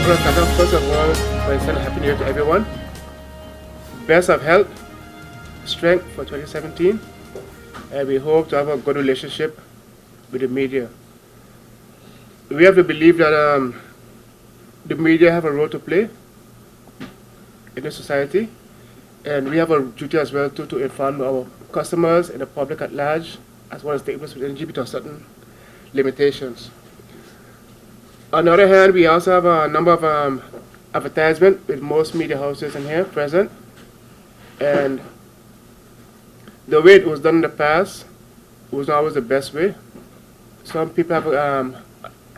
want to start off first of all by saying Happy New Year to everyone. Best of health, strength for 2017, and we hope to have a good relationship with the media. We have to believe that the media have a role to play in the society, and we have a duty as well to inform our customers and the public at large, as well as stakeholders within GB to certain limitations. On the other hand, we also have a number of advertisements with most media houses in here present, and the way it was done in the past was not always the best way. Some people have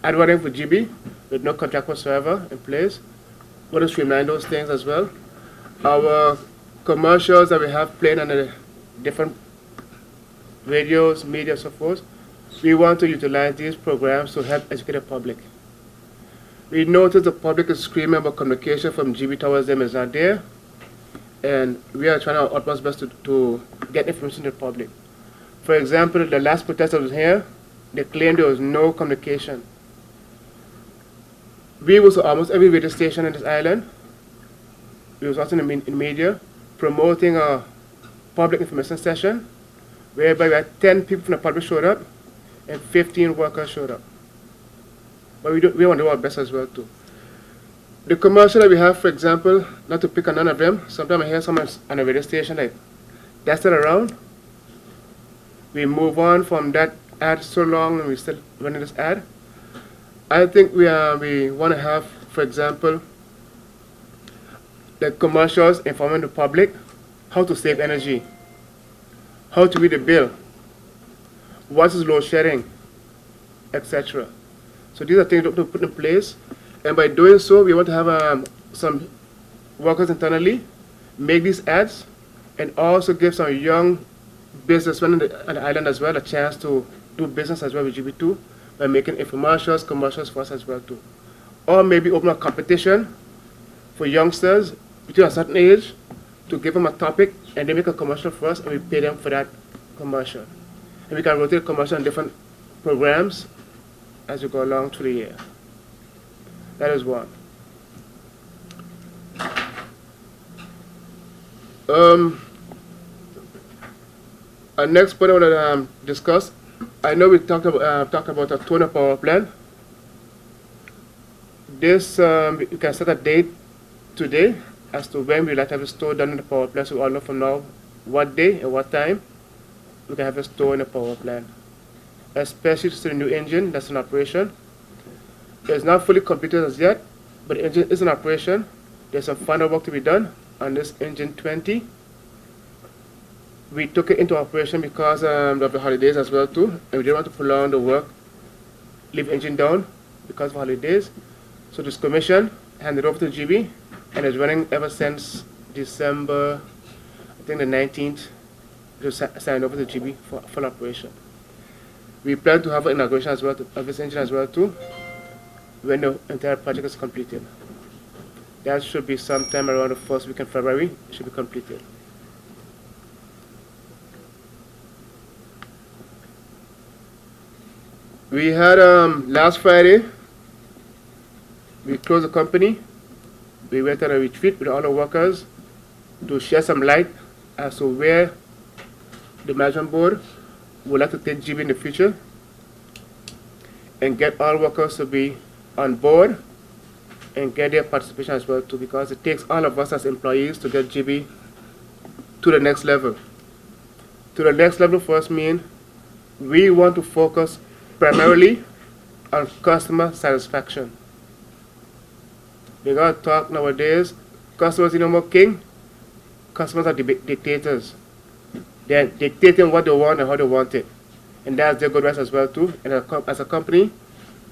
advertising for GB with no contract whatsoever in place. We want to streamline those things as well. Our commercials that we have playing on the different radios, media, so forth, we want to utilize these programs to help educate the public. We notice the public is screaming about communication from GB towards them is not there, and we are trying our utmost best to get information to the public. For example, the last protest that was here, they claimed there was no communication. We was almost every radio station in this island. We was also in the media promoting a public information session whereby we had 10 people from the public showed up and 15 workers showed up. But we want to do our best as well too. The commercial that we have, for example, not to pick on none of them, sometimes I hear someone on a radio station like, that's still around. We move on from that ad so long and we still running this ad. I think we want to have, for example, the commercials informing the public how to save energy, how to read the bill, what is load shedding, etc. So these are things to put in place, and by doing so, we want to have some workers internally make these ads, and also give some young businessmen on the island as well a chance to do business as well with GB2 by making infomercials, commercials for us as well too. Or maybe open a competition for youngsters between a certain age to give them a topic and they make a commercial for us and we pay them for that commercial. And we can rotate commercial in different programs as we go along through the year. That is one. Our next point I want to discuss, I know we talked about a toner power plant. This, we can set a date today as to when we'd like to have a store done in the power plant, so we all know from now what day and what time we can have a store in the power plant. Especially to the new engine that's in operation. It's not fully completed as yet, but the engine is in operation. There's some final work to be done on this engine 20. We took it into operation because of the holidays as well too, and we didn't want to prolong the work, leave engine down because of holidays. So this commission handed over to GB, and it's running ever since December, I think the 19th, to sign over to GB for full operation. We plan to have an inauguration as well of this engine as well too, when the entire project is completed. That should be sometime around the first week in February. It should be completed. We had last Friday, we closed the company. We went on a retreat with all the workers to shed some light as to where the management board would like to take GB in the future and get all workers to be on board and get their participation as well too, because it takes all of us as employees to get GB to the next level. To the next level first means we want to focus primarily on customer satisfaction. We got to talk nowadays, customers are no more king, customers are dictators. They're dictating what they want and how they want it. And that's their good rights as well too. And as a company,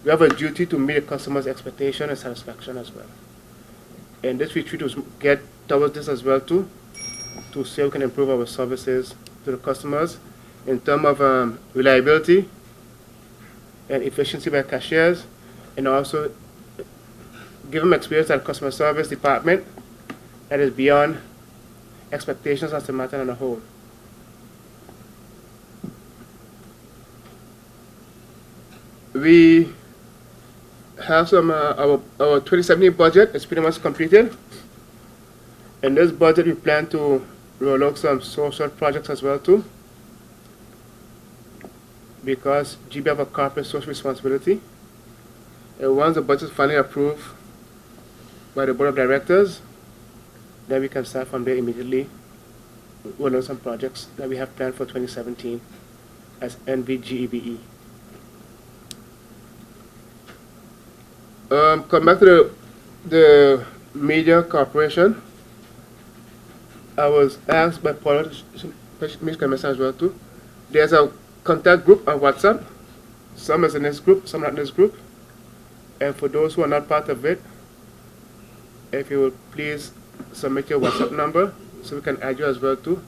we have a duty to meet the customer's expectation and satisfaction as well. And this retreat was get towards this as well too, to see how we can improve our services to the customers in terms of reliability and efficiency by cashiers, and also give them experience at customer service department that is beyond expectations as a matter on a whole. We have some, our 2017 budget is pretty much completed. In this budget, we plan to roll out some social projects as well too, because GB have a corporate social responsibility. And once the budget is finally approved by the board of directors, then we can start from there immediately, roll out some projects that we have planned for 2017 as NVGEBE. Come back to the media corporation. I was asked by Paula, Ms. Commissioner as well too. There's a contact group on WhatsApp. Some is in this group, some not in this group. And for those who are not part of it, if you would please submit your WhatsApp number so we can add you as well too,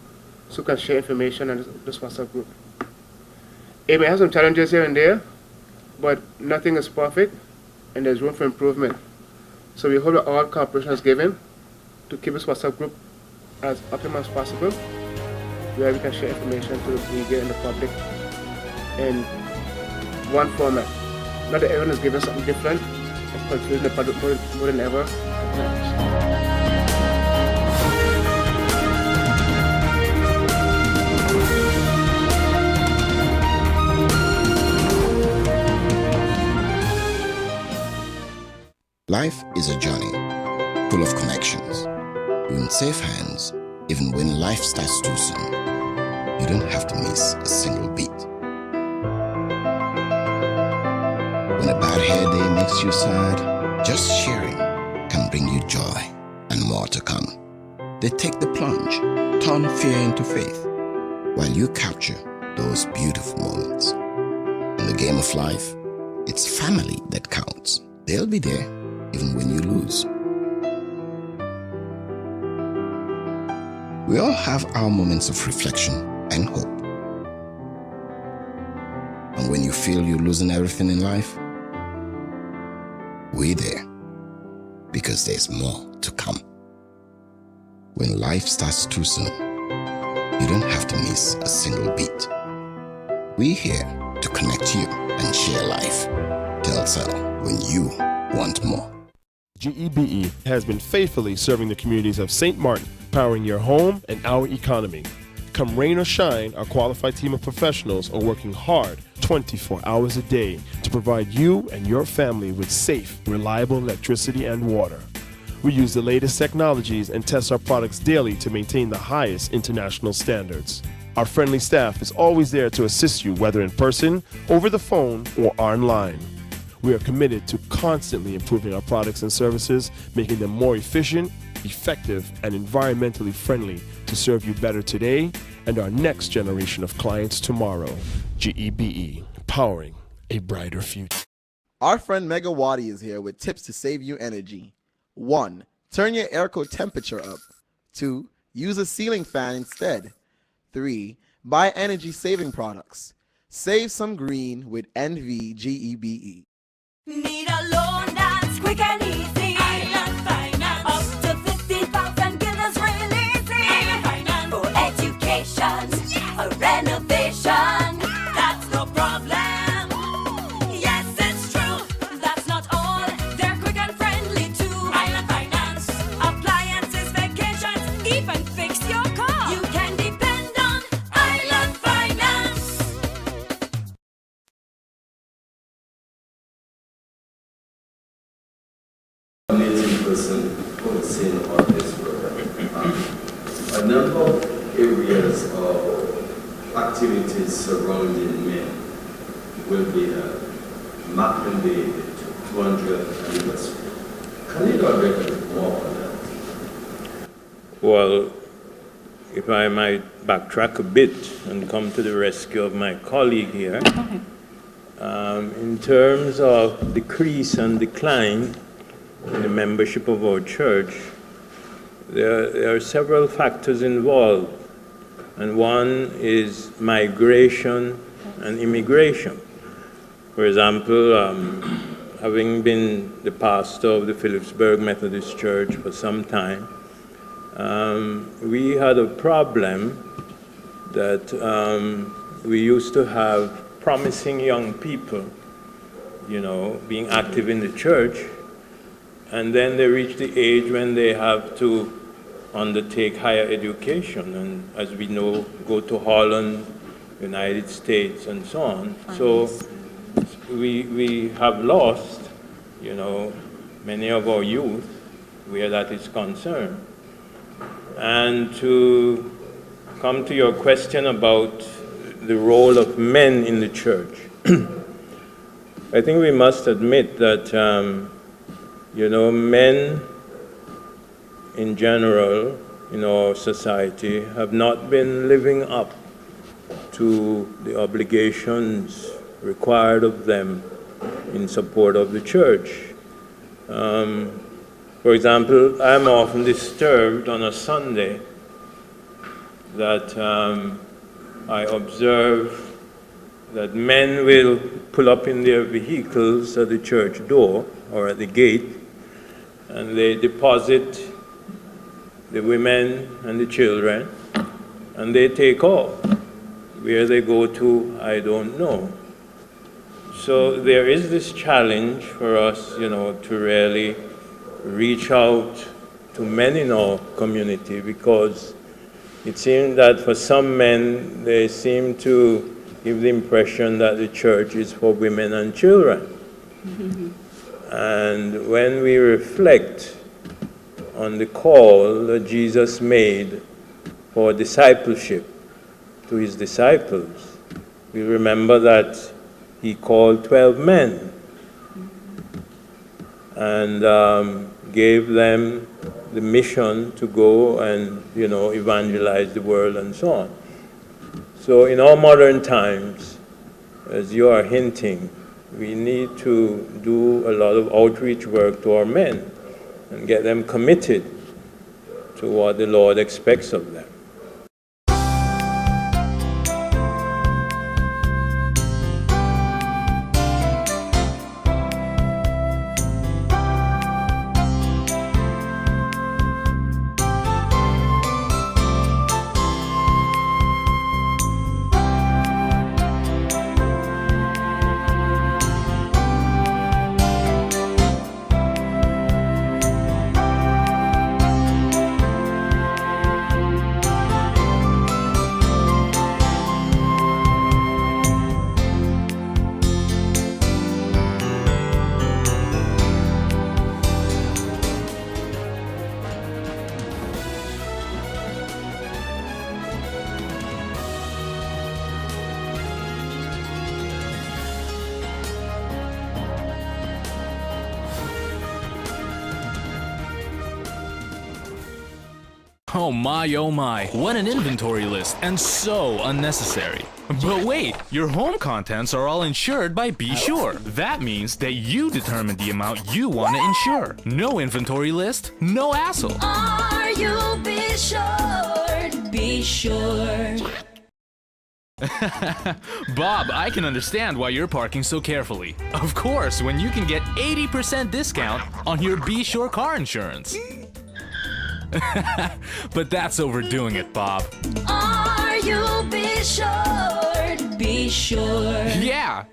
so we can share information on this WhatsApp group. It may have some challenges here and there, but nothing is perfect and there's room for improvement. So we hope that all cooperation is given to keep this WhatsApp group as optimal as possible, where we can share information to the media and the public in one format. Not that everyone is given something different and confusing the public more than ever. Life is a journey full of connections. You're in safe hands even when life starts too soon. You don't have to miss a single beat. When a bad hair day makes you sad, just sharing can bring you joy and more to come. They take the plunge, turn fear into faith, while you capture those beautiful moments. In the game of life, it's family that counts. They'll be there even when you lose. We all have our moments of reflection and hope. And when you feel you're losing everything in life, we're there because there's more to come. When life starts too soon, you don't have to miss a single beat. We're here to connect you and share life. Telcel, when you want more. GEBE has been faithfully serving the communities of St. Martin, powering your home and our economy. Come rain or shine, our qualified team of professionals are working hard 24 hours a day to provide you and your family with safe, reliable electricity and water. We use the latest technologies and test our products daily to maintain the highest international standards. Our friendly staff is always there to assist you, whether in person, over the phone, or online. We are committed to constantly improving our products and services, making them more efficient, effective, and environmentally friendly to serve you better today and our next generation of clients tomorrow. GEBE, powering a brighter future. Our friend Megawati is here with tips to save you energy. 1. Turn your airco temperature up. 2. Use a ceiling fan instead. 3. Buy energy-saving products. Save some green with NVGEBE. Need a loan that's quick and easy. Island Finance. Up to 50,000 guineas real easy. Island Finance. For education, yes. A renovation, that's no problem. Yes, it's true. That's not all. They're quick and friendly too. Island Finance. Appliances, vacations, even fix your car. You can depend on Island Finance. Amazing person who is seeing all this program. A number of areas of activities surrounding men will be marking the 200th anniversary. Can you elaborate more on that? Well, if I might backtrack a bit and come to the rescue of my colleague here, in terms of decrease and decline in the membership of our church, there are several factors involved, and one is migration and immigration. For example, having been the pastor of the Phillipsburg Methodist Church for some time, we had a problem that we used to have promising young people being active in the church, and then they reach the age when they have to undertake higher education, and as we know, go to Holland, United States, and so on. So we have lost, many of our youth where that is concerned. And to come to your question about the role of men in the church, I think we must admit that, men in general in our society have not been living up to the obligations required of them in support of the church. For example, I'm often disturbed on a Sunday that I observe that men will pull up in their vehicles at the church door or at the gate, and they deposit the women and the children, and they take off. Where they go to, I don't know. So there is this challenge for us, to really reach out to men in our community, because it seems that for some men, they seem to give the impression that the church is for women and children. Mm-hmm. And when we reflect on the call that Jesus made for discipleship to his disciples, we remember that he called 12 men and gave them the mission to go and, evangelize the world and so on. So in our modern times, as you are hinting, we need to do a lot of outreach work to our men and get them committed to what the Lord expects of them. Oh my, what an inventory list, and so unnecessary. But wait, your home contents are all insured by Be Sure. That means that you determine the amount you want to insure. No inventory list, no hassle. Are you be sure? Be sure. Bob, I can understand why you're parking so carefully. Of course, when you can get 80% discount on your Be Sure car insurance. But that's overdoing it, Bob. Are you be sure? Be sure. Yeah.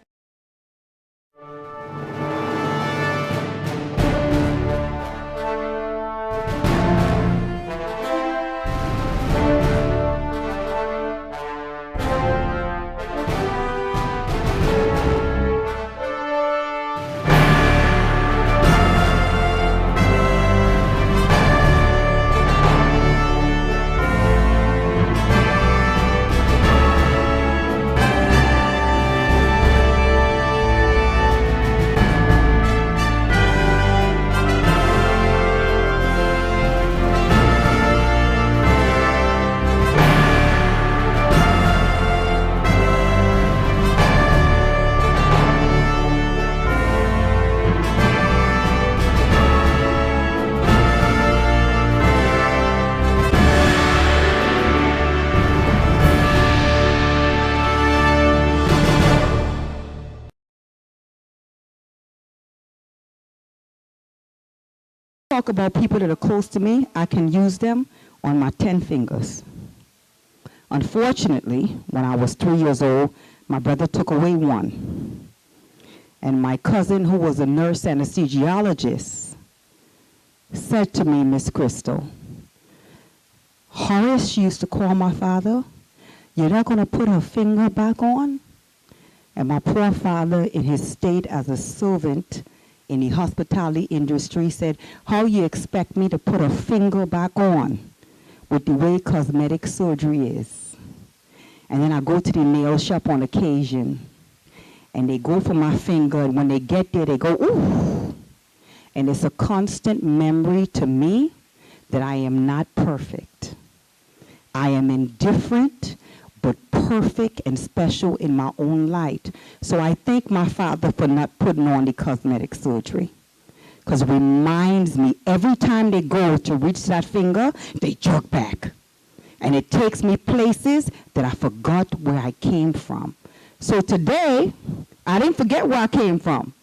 Talk about people that are close to me, I can use them on my 10 fingers. Unfortunately, when I was 3 years old, my brother took away one. And my cousin, who was a nurse anesthesiologist, said to me, Miss Crystal, Horace, she used to call my father, you're not going to put her finger back on? And my poor father, in his state as a servant in the hospitality industry, said, how you expect me to put a finger back on with the way cosmetic surgery is? And then I go to the nail shop on occasion, and they go for my finger, and when they get there, they go, ooh. And it's a constant memory to me that I am not perfect. I am indifferent, but perfect and special in my own light. So I thank my father for not putting on the cosmetic surgery. Because it reminds me, every time they go to reach that finger, they jerk back. And it takes me places that I forgot where I came from. So today, I didn't forget where I came from.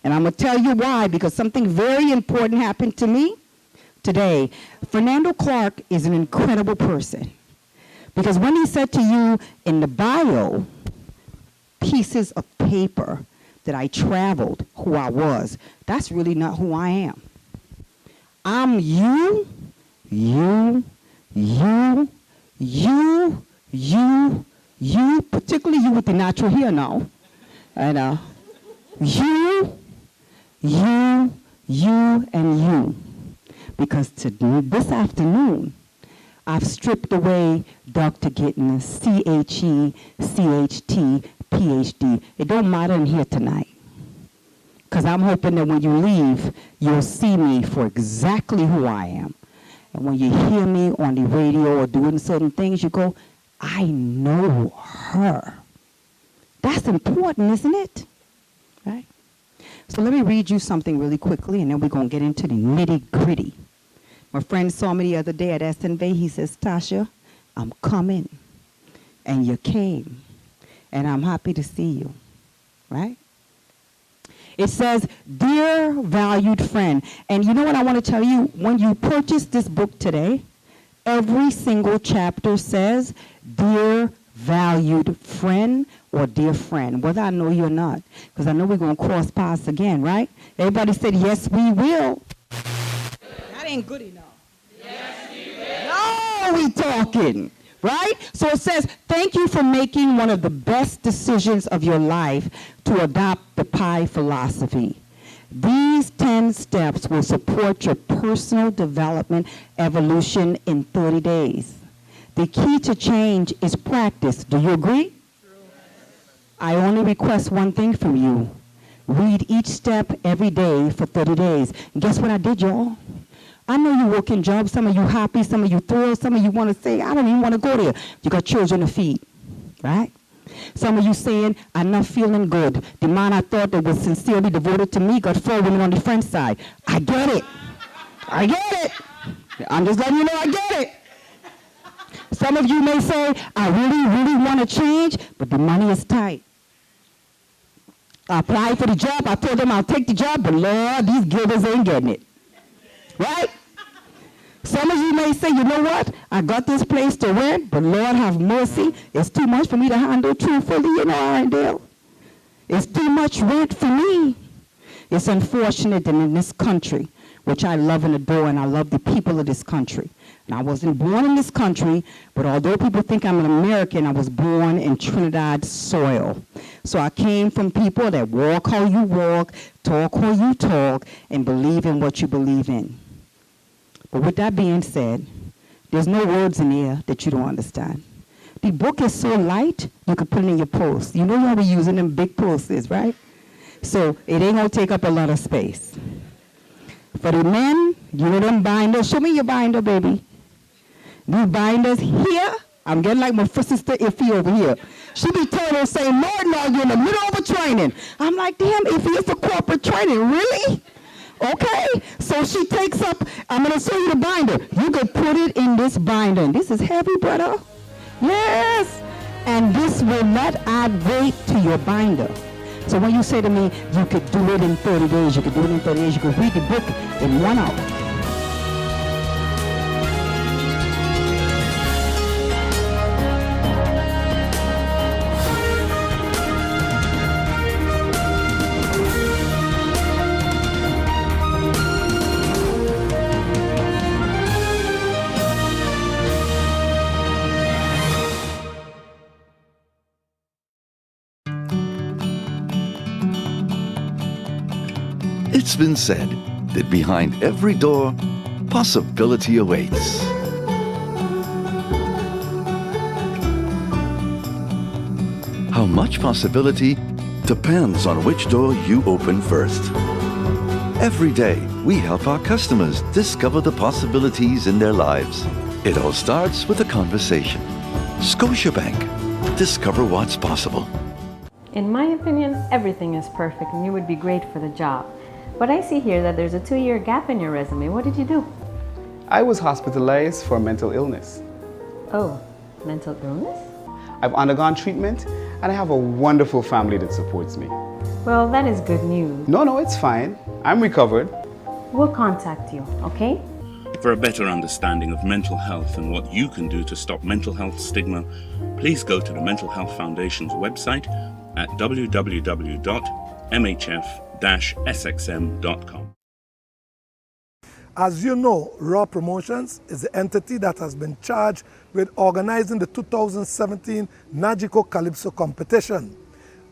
And I'm going to tell you why, because something very important happened to me today. Fernando Clark is an incredible person. Because when he said to you in the bio, pieces of paper that I traveled, who I was, that's really not who I am. I'm you, particularly you with the natural hair now. And you, and you. Because this afternoon, I've stripped away Dr. Gittins, CHE, CHT, PhD. It don't matter in here tonight. Because I'm hoping that when you leave, you'll see me for exactly who I am. And when you hear me on the radio or doing certain things, you go, I know her. That's important, isn't it? Right? So let me read you something really quickly, and then we're going to get into the nitty-gritty. My friend saw me the other day at SNV. He says, Tasha, I'm coming. And you came. And I'm happy to see you. Right? It says, dear valued friend. And you know what I want to tell you? When you purchase this book today, every single chapter says, dear valued friend or dear friend, whether I know you or not. Because I know we're going to cross paths again, right? Everybody said, yes, we will. That ain't good enough. Yes, we will. No, we talking. Right? So it says, thank you for making one of the best decisions of your life to adopt the PI philosophy. These 10 steps will support your personal development evolution in 30 days. The key to change is practice. Do you agree? True. I only request one thing from you. Read each step every day for 30 days. And guess what I did, y'all? I know you working jobs. Some of you happy, some of you thrilled, some of you want to say, I don't even want to go there. You got children to feed, right? Some of you saying, I'm not feeling good. The man I thought that was sincerely devoted to me got 4 women on the friend side. I get it. I get it. I'm just letting you know I get it. Some of you may say, I really want to change, but the money is tight. I applied for the job. I told them I'll take the job, but Lord, these givers ain't getting it. Right? Some of you may say, you know what? I got this place to rent, but Lord have mercy. It's too much for me to handle truthfully, you know, Arendelle. It's too much rent for me. It's unfortunate that in this country, which I love and adore, and I love the people of this country. And I wasn't born in this country, but although people think I'm an American, I was born in Trinidad soil. So I came from people that walk how you walk, talk how you talk, and believe in what you believe in. But with that being said, there's no words in here that you don't understand. The book is so light, you could put it in your purse. You know you'll be using them big purses, right? So it ain't going to take up a lot of space. For the men, you know them binders. Show me your binder, baby. These binders here, I'm getting like my sister Iffy over here. She be telling her, saying, Lord, no, you're in the middle of a training. I'm like, damn, Iffy, it's a corporate training, really? Okay, so she takes up, I'm going to show you the binder. You could put it in this binder. And this is heavy, brother. Yes. And this will not add weight to your binder. So when you say to me, you could do it in 30 days, you could do it in 30 days, you could read the book in 1 hour. It's been said that behind every door, possibility awaits. How much possibility depends on which door you open first. Every day, we help our customers discover the possibilities in their lives. It all starts with a conversation. Scotiabank. Discover what's possible. In my opinion, everything is perfect and you would be great for the job. But I see here that there's a 2-year gap in your resume. What did you do? I was hospitalized for mental illness. Oh, mental illness? I've undergone treatment and I have a wonderful family that supports me. Well, that is good news. No, it's fine. I'm recovered. We'll contact you, okay? For a better understanding of mental health and what you can do to stop mental health stigma, please go to the Mental Health Foundation's website at www.mhf-sxm.com. As you know, Raw Promotions is the entity that has been charged with organizing the 2017 Nagico Calypso competition.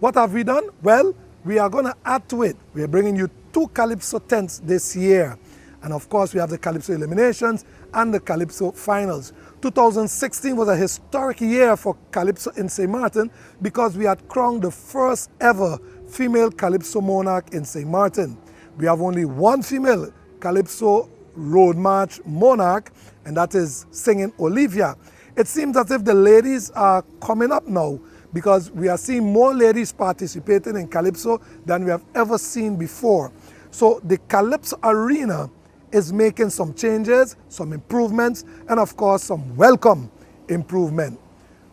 What have we done? Well, we are going to add to it. We are bringing you 2 Calypso tents this year. And of course, we have the Calypso Eliminations and the Calypso Finals. 2016 was a historic year for Calypso in St. Martin because we had crowned the first ever female Calypso monarch in St. Martin. We have only one female Calypso Road March monarch, and that is singing Olivia. It seems as if the ladies are coming up now because we are seeing more ladies participating in Calypso than we have ever seen before. So the Calypso arena is making some changes, some improvements, and of course some welcome improvement.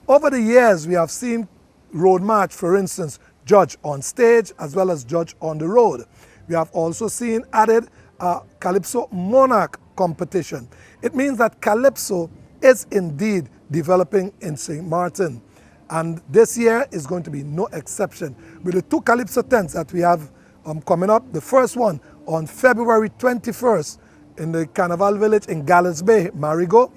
Over the years, we have seen Road March, for instance, judge on stage as well as judge on the road. We have also seen added a Calypso Monarch competition. It means that Calypso is indeed developing in St. Martin. And this year is going to be no exception. With the 2 Calypso tents that we have coming up, the first one on February 21st in the Carnival Village in Gallows Bay, Marigot,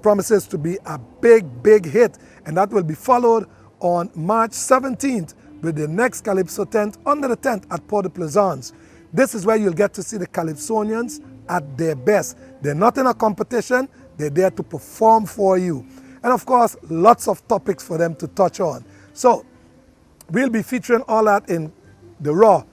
promises to be a big hit. And that will be followed on March 17th with the next Calypso tent under the tent at Port de Plaisance. This is where you'll get to see the Calypsonians at their best. They're not in a competition, they're there to perform for you. And of course, lots of topics for them to touch on. So, we'll be featuring all that in the Raw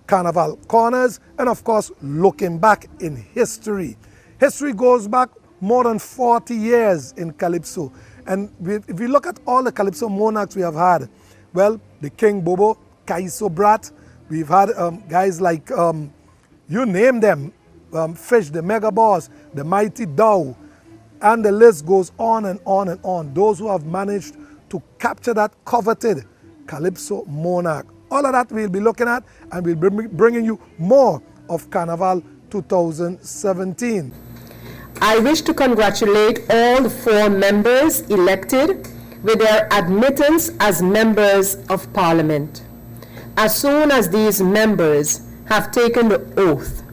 Carnival Corners, and of course, looking back in history. History goes back more than 40 years in Calypso. And if we look at all the Calypso monarchs we have had, well, the King Bobo, Kaiso Brat, we've had guys like, you name them, Fish, the Mega Boss, the Mighty Dow, and the list goes on and on and on. Those who have managed to capture that coveted Calypso monarch. All of that we'll be looking at, and we'll be bringing you more of Carnival 2017. I wish to congratulate all the 4 members elected with their admittance as members of Parliament. As soon as these members have taken the oath,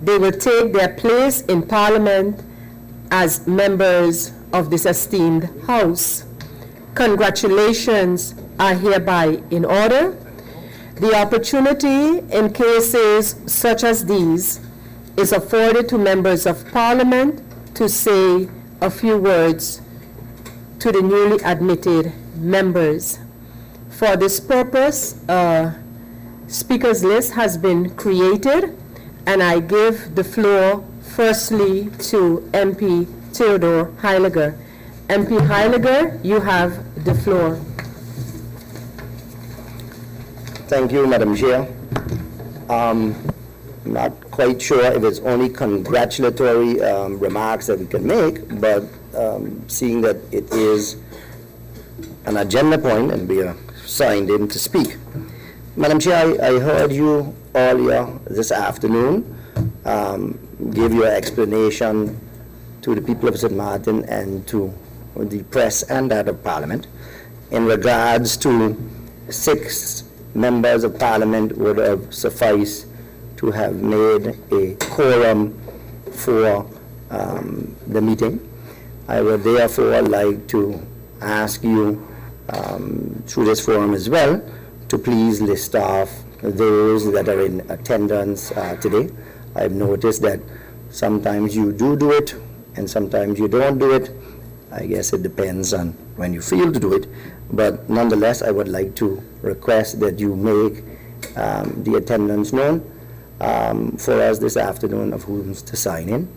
they will take their place in Parliament as members of this esteemed House. Congratulations are hereby in order. The opportunity in cases such as these is afforded to members of Parliament to say a few words to the newly admitted members. For this purpose, a speakers list has been created, and I give the floor firstly to MP Theodore Heiliger. MP Heiliger, you have the floor. Thank you, Madam Chair. I'm not quite sure if it's only congratulatory remarks that we can make, but seeing that it is an agenda point and we are signed in to speak. Madam Chair, I heard you earlier this afternoon give your explanation to the people of St. Martin and to the press and that of Parliament in regards to 6 members of Parliament would have sufficed to have made a quorum for the meeting. I would therefore like to ask you through this forum as well to please list off those that are in attendance today. I've noticed that sometimes you do it and sometimes you don't do it. I guess it depends on when you feel to do it. But nonetheless, I would like to request that you make the attendance known for us this afternoon of who's to sign in.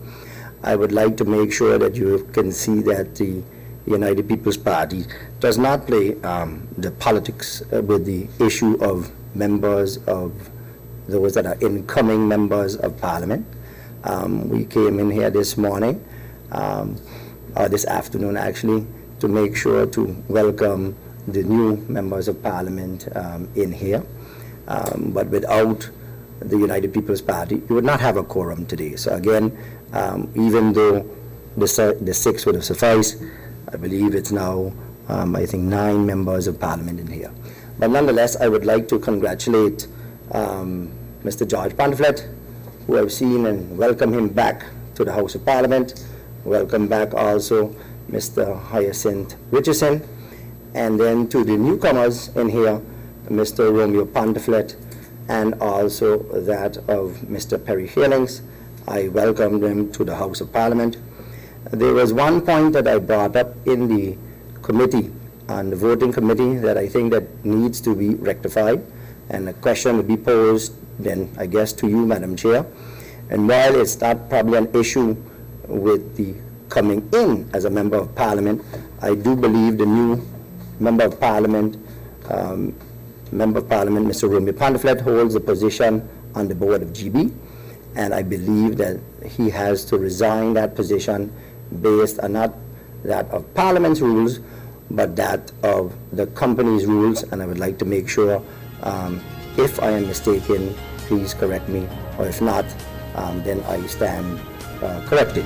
I would like to make sure that you can see that the United People's Party does not play the politics with the issue of members of those that are incoming members of Parliament. We came in here this morning, or this afternoon actually, to make sure to welcome the new members of Parliament in here. But without the United People's Party, you would not have a quorum today. So again, even though the 6 would have sufficed, I believe it's now, I think, 9 members of Parliament in here. But nonetheless, I would like to congratulate Mr. George Pantoflet, who I've seen, and welcome him back to the House of Parliament. Welcome back also Mr. Hyacinth Richardson. And then to the newcomers in here, Mr. Romeo Pantoflet, and also that of Mr. Perry Healings. I welcome them to the House of Parliament. There was one point that I brought up in the committee, on the voting committee, that I think that needs to be rectified, and a question would be posed then, I guess, to you, Madam Chair. And while it's not probably an issue with the coming in as a member of Parliament, I do believe the new Member of Parliament, Mr. Romeo Pantoflet, holds a position on the board of GB, and I believe that he has to resign that position based on not that of Parliament's rules, but that of the company's rules. And I would like to make sure, if I am mistaken, please correct me, or if not, then I stand corrected.